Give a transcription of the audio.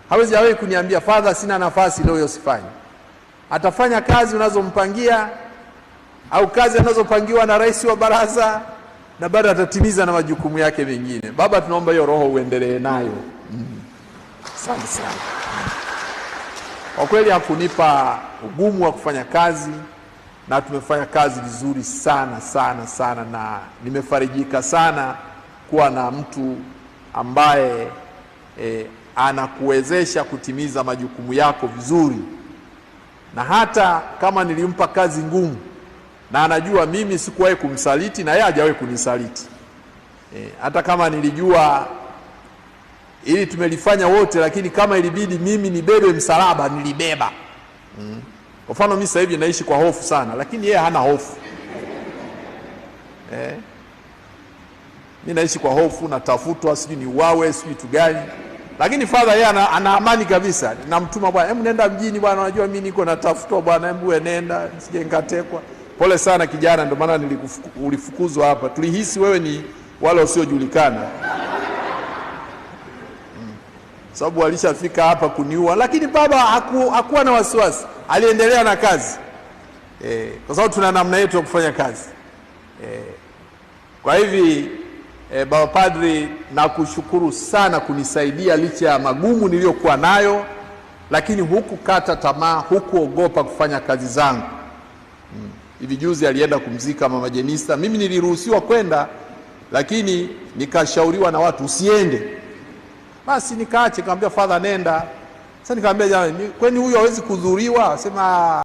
Hawezi kuniambia Father, sina nafasi leo, usifanye. Atafanya kazi unazompangia au kazi anazopangiwa na rais wa baraza, na bado atatimiza na majukumu yake mengine. Baba, tunaomba hiyo roho uendelee nayo. Asante sana. Kwa kweli hakunipa ugumu wa kufanya kazi, na tumefanya kazi vizuri sana sana sana, na nimefarijika sana kuwa na mtu ambaye anakuwezesha kutimiza majukumu yako vizuri. Na hata kama nilimpa kazi ngumu, na anajua mimi sikuwahi kumsaliti na yeye hajawahi kunisaliti. Hata kama nilijua ili tumelifanya wote, lakini kama ilibidi mimi nibebe msalaba, nilibeba. Kwa mfano mimi sasa hivi naishi kwa hofu sana, lakini yeye hana hofu. Mimi naishi kwa hofu, natafutwa, sijui ni uwawe, sijui tu gani. Lakini Father yeye ana amani kabisa. Namtuma, bwana, hebu nenda mjini bwana, unajua mimi niko natafutwa bwana, hebu nenda, sije nikatekwa. Pole sana kijana, ndio maana ulifukuzwa hapa. Tulihisi wewe ni wale wasiojulikana. Sababu alishafika hapa kuniua, lakini baba hakuwa na wasiwasi. Aliendelea na kazi. Kwa sababu tuna namna yetu ya kufanya kazi. Kwa hivi Baba Padri, nakushukuru sana kunisaidia licha ya magumu niliyokuwa nayo, lakini hukukata tamaa, hukuogopa kufanya kazi zangu. Hivi juzi alienda kumzika Mama Jenista. Mimi niliruhusiwa kwenda, lakini nikashauriwa na watu usiende. Basi nikaache, nikamwambia Father nenda. Sasa nikamwambia jamani, kwani huyu hawezi kudhuriwa? Sema